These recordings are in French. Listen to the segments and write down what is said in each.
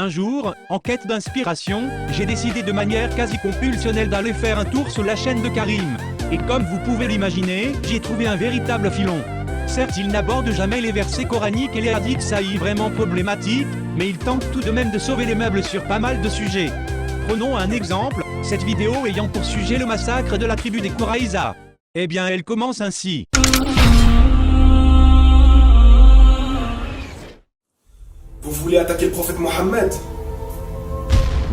Un jour, en quête d'inspiration, j'ai décidé de manière quasi compulsionnelle d'aller faire un tour sur la chaîne de Karim. Et comme vous pouvez l'imaginer, j'y ai trouvé un véritable filon. Certes, il n'aborde jamais les versets coraniques et les hadiths sahihes vraiment problématiques, mais il tente tout de même de sauver les meubles sur pas mal de sujets. Prenons un exemple, cette vidéo ayant pour sujet le massacre de la tribu des Quraïza. Eh bien, elle commence ainsi. Vous voulez attaquer le prophète Mohammed?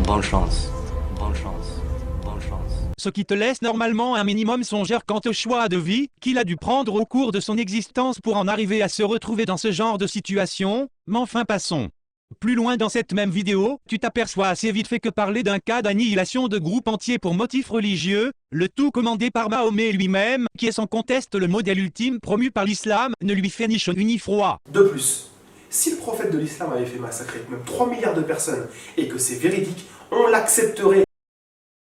Bonne chance, bonne chance, bonne chance. Ce qui te laisse normalement un minimum songeur quant au choix de vie qu'il a dû prendre au cours de son existence pour en arriver à se retrouver dans ce genre de situation, mais enfin passons. Plus loin dans cette même vidéo, tu t'aperçois assez vite fait que parler d'un cas d'annihilation de groupes entiers pour motifs religieux, le tout commandé par Mahomet lui-même, qui est sans conteste le modèle ultime promu par l'islam, ne lui fait ni chaud ni froid. De plus, si le prophète de l'islam avait fait massacrer même 3 milliards de personnes et que c'est véridique, on l'accepterait.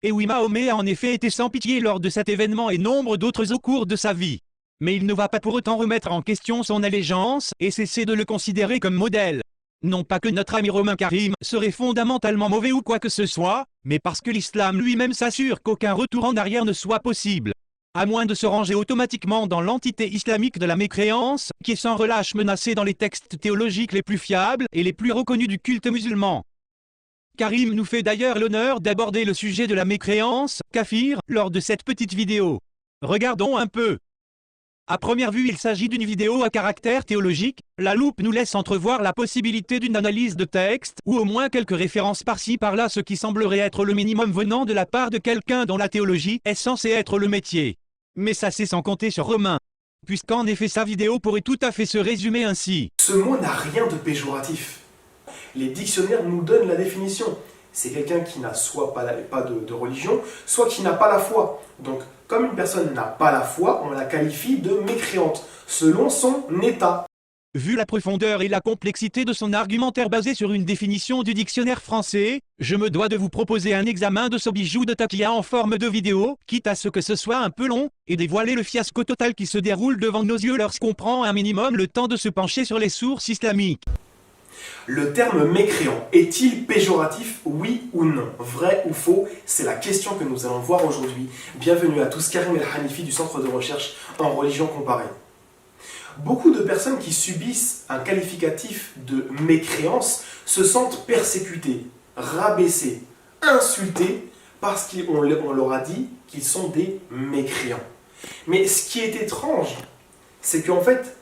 Et oui, Mahomet a en effet été sans pitié lors de cet événement et nombre d'autres au cours de sa vie. Mais il ne va pas pour autant remettre en question son allégeance et cesser de le considérer comme modèle. Non pas que notre ami Romain Karim serait fondamentalement mauvais ou quoi que ce soit, mais parce que l'islam lui-même s'assure qu'aucun retour en arrière ne soit possible. À moins de se ranger automatiquement dans l'entité islamique de la mécréance, qui est sans relâche menacée dans les textes théologiques les plus fiables et les plus reconnus du culte musulman. Karim nous fait d'ailleurs l'honneur d'aborder le sujet de la mécréance, kafir, lors de cette petite vidéo. Regardons un peu. À première vue, il s'agit d'une vidéo à caractère théologique. La loupe nous laisse entrevoir la possibilité d'une analyse de texte, ou au moins quelques références par-ci par-là, ce qui semblerait être le minimum venant de la part de quelqu'un dont la théologie est censée être le métier. Mais ça c'est sans compter sur Romain, puisqu'en effet sa vidéo pourrait tout à fait se résumer ainsi. Ce mot n'a rien de péjoratif. Les dictionnaires nous donnent la définition. C'est quelqu'un qui n'a soit pas de religion, soit qui n'a pas la foi. Donc, comme une personne n'a pas la foi, on la qualifie de mécréante, selon son état. Vu la profondeur et la complexité de son argumentaire basé sur une définition du dictionnaire français, je me dois de vous proposer un examen de ce bijou de Takia en forme de vidéo, quitte à ce que ce soit un peu long, et dévoiler le fiasco total qui se déroule devant nos yeux lorsqu'on prend un minimum le temps de se pencher sur les sources islamiques. Le terme mécréant est-il péjoratif, oui ou non? Vrai ou faux? C'est la question que nous allons voir aujourd'hui. Bienvenue à tous, Karim El Hanifi du Centre de recherche en religion comparée. Beaucoup de personnes qui subissent un qualificatif de mécréance se sentent persécutées, rabaissées, insultées parce qu'on leur a dit qu'ils sont des mécréants. Mais ce qui est étrange, c'est qu'en fait,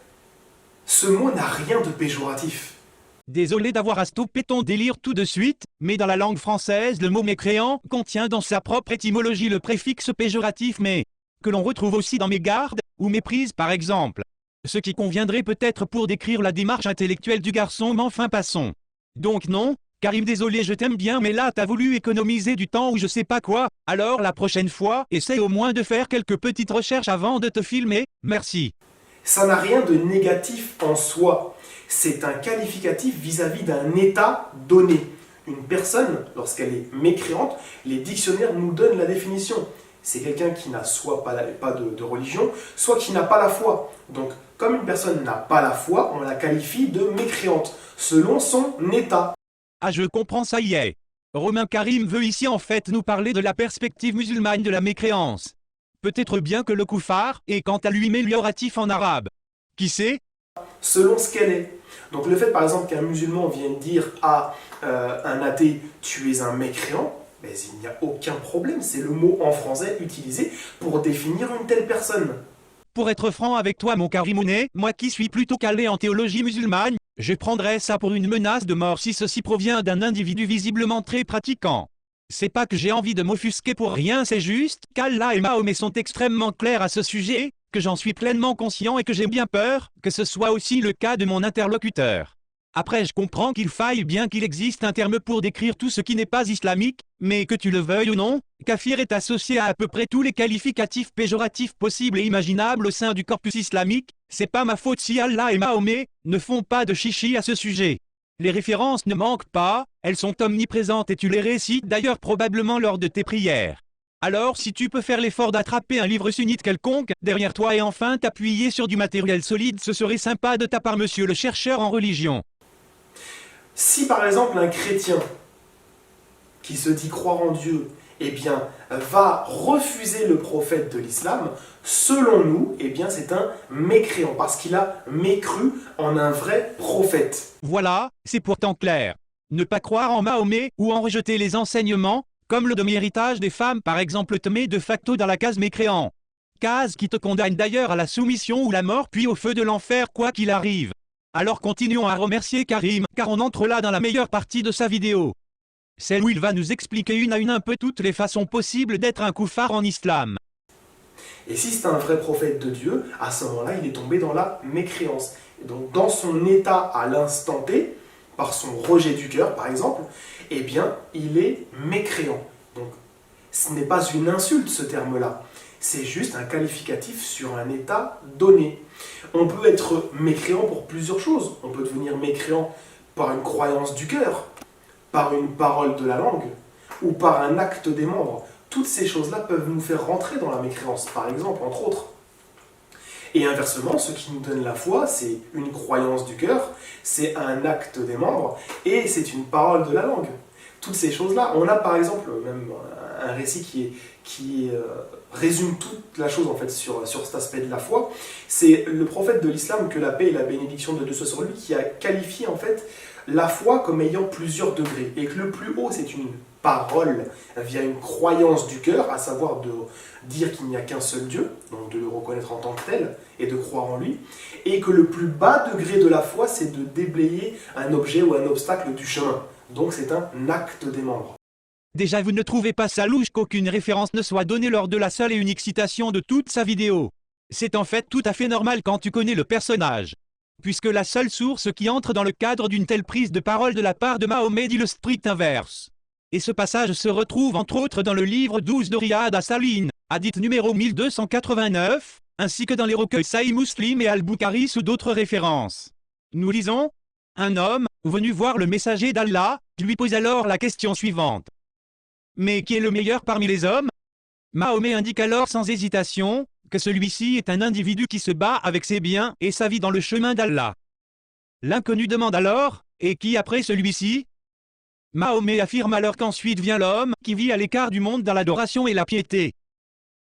ce mot n'a rien de péjoratif. Désolé d'avoir à stopper ton délire tout de suite, mais dans la langue française, le mot mécréant contient dans sa propre étymologie le préfixe péjoratif mais, que l'on retrouve aussi dans mégarde ou méprise par exemple. Ce qui conviendrait peut-être pour décrire la démarche intellectuelle du garçon, mais enfin passons. Donc non, Karim, désolé, je t'aime bien, mais là t'as voulu économiser du temps ou je sais pas quoi, alors la prochaine fois, essaye au moins de faire quelques petites recherches avant de te filmer, merci. Ça n'a rien de négatif en soi. C'est un qualificatif vis-à-vis d'un état donné. Une personne, lorsqu'elle est mécréante, les dictionnaires nous donnent la définition. C'est quelqu'un qui n'a soit pas de religion, soit qui n'a pas la foi. Donc, comme une personne n'a pas la foi, on la qualifie de mécréante, selon son état. Ah, je comprends, ça y est. Romain Karim veut ici en fait nous parler de la perspective musulmane de la mécréance. Peut-être bien que le koufar est quant à lui mélioratif en arabe. Qui sait? Selon ce qu'elle est. Donc le fait par exemple qu'un musulman vienne dire à un athée « tu es un mécréant », ben, il n'y a aucun problème, c'est le mot en français utilisé pour définir une telle personne. Pour être franc avec toi mon Karimounet, moi qui suis plutôt calé en théologie musulmane, je prendrais ça pour une menace de mort si ceci provient d'un individu visiblement très pratiquant. C'est pas que j'ai envie de m'offusquer pour rien, c'est juste qu'Allah et Mahomet sont extrêmement clairs à ce sujet, que j'en suis pleinement conscient et que j'ai bien peur que ce soit aussi le cas de mon interlocuteur. Après, je comprends qu'il faille bien qu'il existe un terme pour décrire tout ce qui n'est pas islamique, mais que tu le veuilles ou non, kafir est associé à peu près tous les qualificatifs péjoratifs possibles et imaginables au sein du corpus islamique. C'est pas ma faute si Allah et Mahomet ne font pas de chichi à ce sujet. Les références ne manquent pas, elles sont omniprésentes et tu les récites d'ailleurs probablement lors de tes prières. Alors si tu peux faire l'effort d'attraper un livre sunnite quelconque derrière toi et enfin t'appuyer sur du matériel solide, ce serait sympa de ta part, monsieur le chercheur en religion. Si par exemple un chrétien qui se dit croire en Dieu, eh bien, va refuser le prophète de l'islam, selon nous, eh bien, c'est un mécréant, parce qu'il a mécru en un vrai prophète. Voilà, c'est pourtant clair. Ne pas croire en Mahomet ou en rejeter les enseignements, comme le demi-héritage des femmes par exemple te met de facto dans la case mécréant. Case qui te condamne d'ailleurs à la soumission ou la mort puis au feu de l'enfer quoi qu'il arrive. Alors continuons à remercier Karim, car on entre là dans la meilleure partie de sa vidéo. Celle où il va nous expliquer une à une un peu toutes les façons possibles d'être un koufar en islam. Et si c'est un vrai prophète de Dieu, à ce moment-là, il est tombé dans la mécréance. Et donc, dans son état à l'instant T, par son rejet du cœur, par exemple, eh bien, il est mécréant. Donc, ce n'est pas une insulte, ce terme-là. C'est juste un qualificatif sur un état donné. On peut être mécréant pour plusieurs choses. On peut devenir mécréant par une croyance du cœur, par une parole de la langue, ou par un acte des membres. Toutes ces choses-là peuvent nous faire rentrer dans la mécréance, par exemple, entre autres. Et inversement, ce qui nous donne la foi, c'est une croyance du cœur, c'est un acte des membres, et c'est une parole de la langue. Toutes ces choses-là, on a par exemple même un récit qui résume toute la chose en fait sur cet aspect de la foi. C'est le prophète de l'islam, que la paix et la bénédiction de Dieu soient sur lui, qui a qualifié en fait la foi comme ayant plusieurs degrés, et que le plus haut c'est une parole via une croyance du cœur, à savoir de dire qu'il n'y a qu'un seul Dieu, donc de le reconnaître en tant que tel et de croire en lui, et que le plus bas degré de la foi c'est de déblayer un objet ou un obstacle du chemin, donc c'est un acte des membres. Déjà vous ne trouvez pas ça louche qu'aucune référence ne soit donnée lors de la seule et unique citation de toute sa vidéo? C'est en fait tout à fait normal quand tu connais le personnage. Puisque la seule source qui entre dans le cadre d'une telle prise de parole de la part de Mahomet dit le strict inverse. Et ce passage se retrouve entre autres dans le livre 12 de Riyad as-Salihine, hadith numéro 1289, ainsi que dans les recueils Sahih Muslim et Al-Bukhari sous d'autres références. Nous lisons: un homme, venu voir le messager d'Allah, lui pose alors la question suivante. Mais qui est le meilleur parmi les hommes? Mahomet indique alors sans hésitation que celui-ci est un individu qui se bat avec ses biens et sa vie dans le chemin d'Allah. L'inconnu demande alors: et qui après celui-ci? Mahomet affirme alors qu'ensuite vient l'homme qui vit à l'écart du monde dans l'adoration et la piété.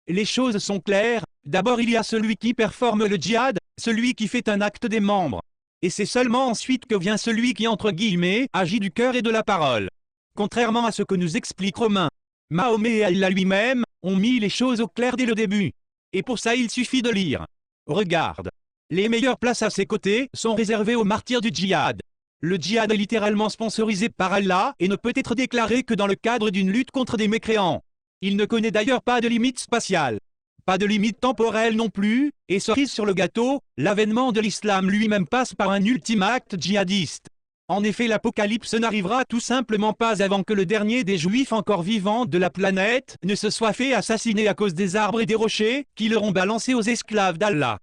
Les choses sont claires, d'abord il y a celui qui performe le djihad, celui qui fait un acte des membres. Et c'est seulement ensuite que vient celui qui entre guillemets agit du cœur et de la parole. Contrairement à ce que nous explique Romain, Mahomet et Allah lui-même ont mis les choses au clair dès le début. Et pour ça il suffit de lire. Regarde. Les meilleures places à ses côtés sont réservées aux martyrs du djihad. Le djihad est littéralement sponsorisé par Allah et ne peut être déclaré que dans le cadre d'une lutte contre des mécréants. Il ne connaît d'ailleurs pas de limite spatiale. Pas de limite temporelle non plus, et cerise sur le gâteau, l'avènement de l'islam lui-même passe par un ultime acte djihadiste. En effet, l'apocalypse n'arrivera tout simplement pas avant que le dernier des juifs encore vivants de la planète ne se soit fait assassiner à cause des arbres et des rochers qui leur ont balancé aux esclaves d'Allah.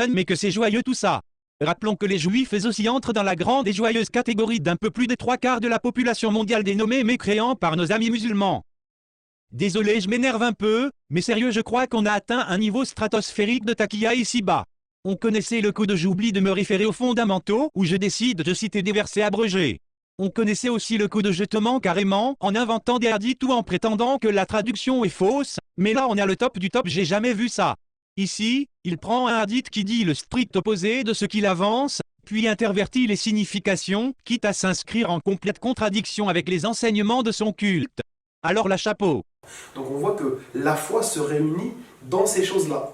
Mais que c'est joyeux tout ça! Rappelons que les juifs aussi entrent dans la grande et joyeuse catégorie d'un peu plus des 3/4 de la population mondiale dénommée mécréants par nos amis musulmans. Désolé, je m'énerve un peu, mais sérieux, je crois qu'on a atteint un niveau stratosphérique de taquilla ici-bas. On connaissait le coup de j'oublie de me référer aux fondamentaux où je décide de citer des versets abrégés. On connaissait aussi le coup de je te mens carrément en inventant des hadiths ou en prétendant que la traduction est fausse, mais là on a le top du top, j'ai jamais vu ça. Ici, il prend un hadith qui dit le strict opposé de ce qu'il avance, puis intervertit les significations, quitte à s'inscrire en complète contradiction avec les enseignements de son culte. Alors la chapeau. Donc on voit que la foi se réunit dans ces choses-là.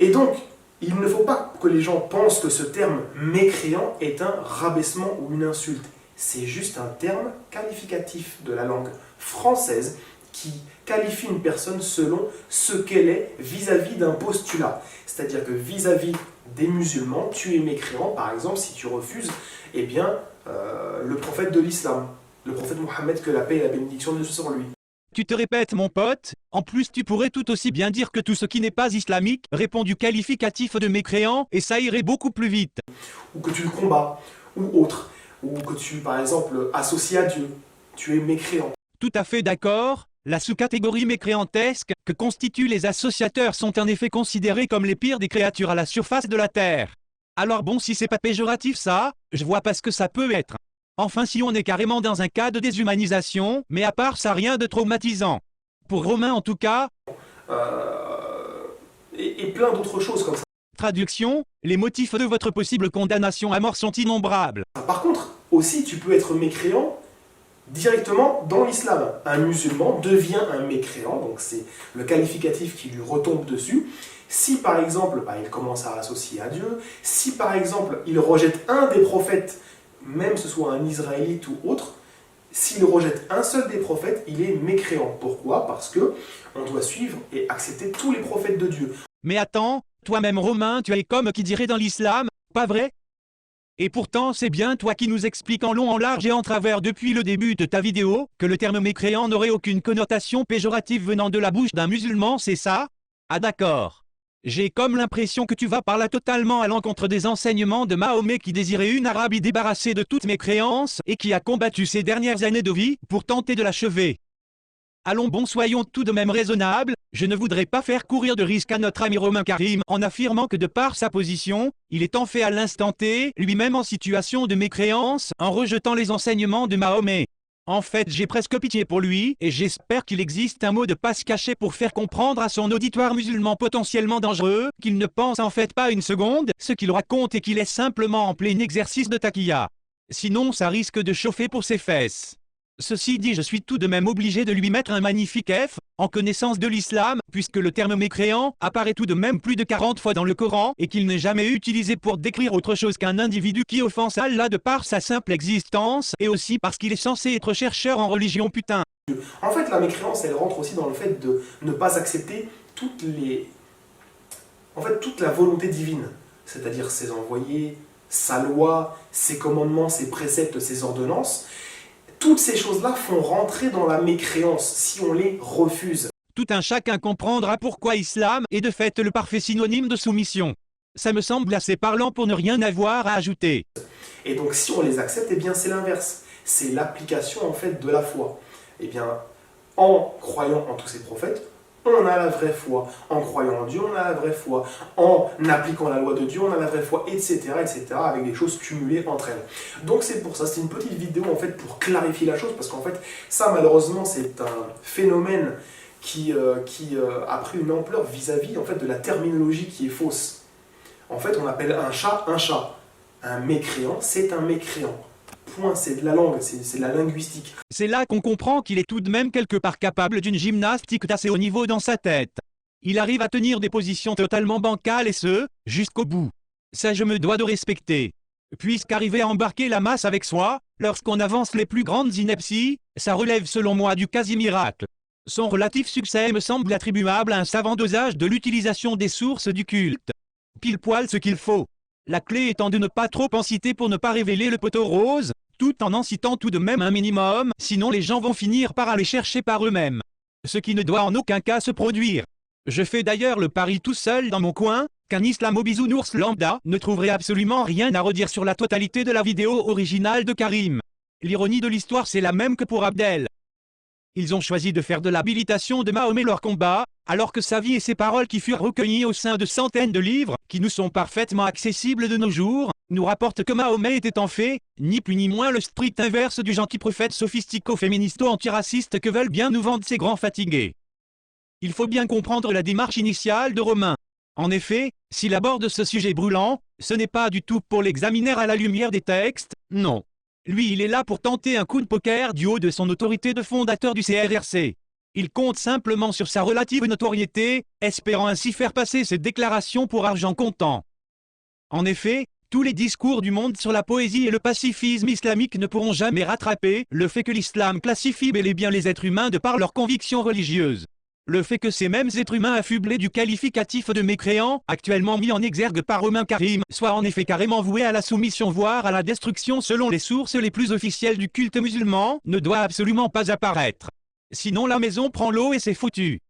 Et donc, il ne faut pas que les gens pensent que ce terme mécréant est un rabaissement ou une insulte. C'est juste un terme qualificatif de la langue française qui qualifie une personne selon ce qu'elle est vis-à-vis d'un postulat. C'est-à-dire que vis-à-vis des musulmans, tu es mécréant, par exemple, si tu refuses eh bien, le prophète de l'islam, le prophète Mohammed, que la paix et la bénédiction de Dieu soient sur lui. Tu te répètes mon pote, en plus tu pourrais tout aussi bien dire que tout ce qui n'est pas islamique répond du qualificatif de mécréant et ça irait beaucoup plus vite. Ou que tu le combats, ou autre, ou que tu, par exemple, associes à Dieu, tu es mécréant. Tout à fait d'accord, la sous-catégorie mécréantesque que constituent les associateurs sont en effet considérés comme les pires des créatures à la surface de la Terre. Alors bon, si c'est pas péjoratif ça, je vois pas ce que ça peut être. Enfin si on est carrément dans un cas de déshumanisation, mais à part ça rien de traumatisant. Pour Romain en tout cas. Et plein d'autres choses comme ça. Traduction, les motifs de votre possible condamnation à mort sont innombrables. Par contre, aussi tu peux être mécréant directement dans l'islam. Un musulman devient un mécréant, donc c'est le qualificatif qui lui retombe dessus. Si par exemple, il commence à associer à Dieu, si par exemple il rejette un des prophètes, même que ce soit un israélite ou autre, s'il rejette un seul des prophètes, il est mécréant. Pourquoi? Parce que on doit suivre et accepter tous les prophètes de Dieu. Mais attends, toi-même Romain, tu es comme qui dirait dans l'islam, pas vrai? Et pourtant c'est bien toi qui nous expliques en long, en large et en travers depuis le début de ta vidéo, que le terme mécréant n'aurait aucune connotation péjorative venant de la bouche d'un musulman, c'est ça? Ah d'accord. J'ai comme l'impression que tu vas par là totalement à l'encontre des enseignements de Mahomet qui désirait une Arabie débarrassée de toutes mécréances et qui a combattu ses dernières années de vie pour tenter de l'achever. Allons bon, soyons tout de même raisonnables, je ne voudrais pas faire courir de risque à notre ami Romain Karim en affirmant que de par sa position, il est en fait à l'instant T, lui-même en situation de mécréance, en rejetant les enseignements de Mahomet. En fait, j'ai presque pitié pour lui, et j'espère qu'il existe un mot de passe caché pour faire comprendre à son auditoire musulman potentiellement dangereux, qu'il ne pense en fait pas une seconde, ce qu'il raconte et qu'il est simplement en plein exercice de taquilla. Sinon ça risque de chauffer pour ses fesses. Ceci dit, je suis tout de même obligé de lui mettre un magnifique F, en connaissance de l'islam, puisque le terme mécréant apparaît tout de même plus de 40 fois dans le Coran, et qu'il n'est jamais utilisé pour décrire autre chose qu'un individu qui offense Allah de par sa simple existence, et aussi parce qu'il est censé être chercheur en religion putain. En fait, la mécréance, elle rentre aussi dans le fait de ne pas accepter toute la volonté divine, c'est-à-dire ses envoyés, sa loi, ses commandements, ses préceptes, ses ordonnances. Toutes ces choses-là font rentrer dans la mécréance si on les refuse. Tout un chacun comprendra pourquoi islam est de fait le parfait synonyme de soumission. Ça me semble assez parlant pour ne rien avoir à ajouter. Et donc si on les accepte, eh bien c'est l'inverse. C'est l'application en fait de la foi. Eh bien, en croyant en tous ces prophètes, on a la vraie foi. En croyant en Dieu, on a la vraie foi. En appliquant la loi de Dieu, on a la vraie foi, etc., etc., avec des choses cumulées entre elles. Donc c'est pour ça, c'est une petite vidéo en fait pour clarifier la chose, parce qu'en fait, ça malheureusement, c'est un phénomène qui a pris une ampleur vis-à-vis en fait de la terminologie qui est fausse. En fait, on appelle un chat un chat. Un mécréant, c'est un mécréant. Point, c'est de la langue, c'est de la linguistique. C'est là qu'on comprend qu'il est tout de même quelque part capable d'une gymnastique d'assez haut niveau dans sa tête. Il arrive à tenir des positions totalement bancales et ce, jusqu'au bout. Ça je me dois de respecter. Puisqu'arriver à embarquer la masse avec soi, lorsqu'on avance les plus grandes inepties, ça relève selon moi du quasi-miracle. Son relatif succès me semble attribuable à un savant dosage de l'utilisation des sources du culte. Pile poil ce qu'il faut. La clé étant de ne pas trop en citer pour ne pas révéler le poteau rose, tout en citant tout de même un minimum, sinon les gens vont finir par aller chercher par eux-mêmes. Ce qui ne doit en aucun cas se produire. Je fais d'ailleurs le pari tout seul dans mon coin, qu'un islamo-bisounours lambda ne trouverait absolument rien à redire sur la totalité de la vidéo originale de Karim. L'ironie de l'histoire c'est la même que pour Abdel. Ils ont choisi de faire de l'habilitation de Mahomet leur combat, alors que sa vie et ses paroles qui furent recueillies au sein de centaines de livres, qui nous sont parfaitement accessibles de nos jours, nous rapportent que Mahomet était en fait, ni plus ni moins le strict inverse du gentil prophète sophistico-féministo-antiraciste que veulent bien nous vendre ces grands fatigués. Il faut bien comprendre la démarche initiale de Romain. En effet, s'il aborde ce sujet brûlant, ce n'est pas du tout pour l'examiner à la lumière des textes, non. Lui, il est là pour tenter un coup de poker du haut de son autorité de fondateur du CRRC. Il compte simplement sur sa relative notoriété, espérant ainsi faire passer ses déclarations pour argent comptant. En effet, tous les discours du monde sur la poésie et le pacifisme islamique ne pourront jamais rattraper le fait que l'islam classifie bel et bien les êtres humains de par leurs convictions religieuses. Le fait que ces mêmes êtres humains affublés du qualificatif de mécréants, actuellement mis en exergue par Romain Karim, soient en effet carrément voués à la soumission voire à la destruction selon les sources les plus officielles du culte musulman, ne doit absolument pas apparaître. Sinon la maison prend l'eau et c'est foutu.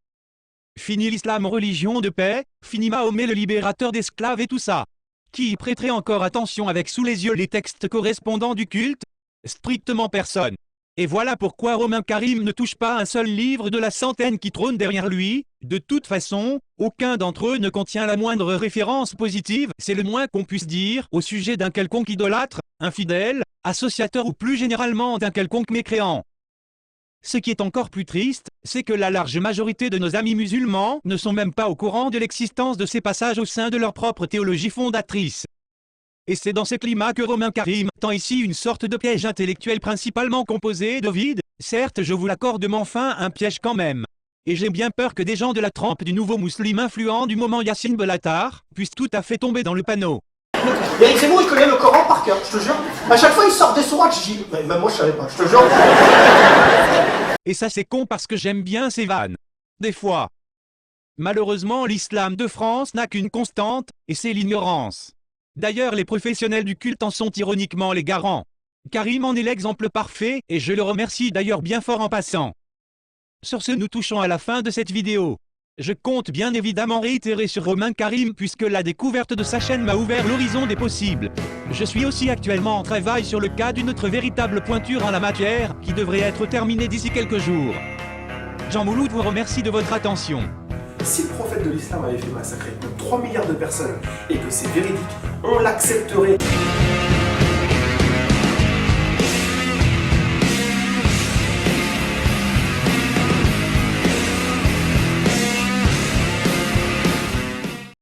Fini l'islam religion de paix, fini Mahomet le libérateur d'esclaves et tout ça. Qui y prêterait encore attention avec sous les yeux les textes correspondants du culte? Strictement personne. Et voilà pourquoi Romain Karim ne touche pas un seul livre de la centaine qui trône derrière lui. De toute façon, aucun d'entre eux ne contient la moindre référence positive, c'est le moins qu'on puisse dire, au sujet d'un quelconque idolâtre, infidèle, associateur ou plus généralement d'un quelconque mécréant. Ce qui est encore plus triste, c'est que la large majorité de nos amis musulmans ne sont même pas au courant de l'existence de ces passages au sein de leur propre théologie fondatrice. Et c'est dans ce climat que Romain Karim tend ici une sorte de piège intellectuel principalement composé de vide, certes je vous l'accorde mais enfin un piège quand même. Et j'ai bien peur que des gens de la trempe du nouveau musulman influent du moment Yassine Bellatar puissent tout à fait tomber dans le panneau. Yannick Zemmour, il connaît le Coran par cœur, je te jure. À chaque fois, il sort des sourates, je dis, mais même moi, je savais pas, je te jure. Et ça c'est con parce que j'aime bien ces vannes. Des fois. Malheureusement l'islam de France n'a qu'une constante, et c'est l'ignorance. D'ailleurs les professionnels du culte en sont ironiquement les garants. Karim en est l'exemple parfait, et je le remercie d'ailleurs bien fort en passant. Sur ce nous touchons à la fin de cette vidéo. Je compte bien évidemment réitérer sur Romain Karim puisque la découverte de sa chaîne m'a ouvert l'horizon des possibles. Je suis aussi actuellement en travail sur le cas d'une autre véritable pointure en la matière, qui devrait être terminée d'ici quelques jours. Jean Mouloud vous remercie de votre attention. Si le prophète de l'islam avait fait massacrer plus de 3 milliards de personnes et que c'est véridique, on l'accepterait.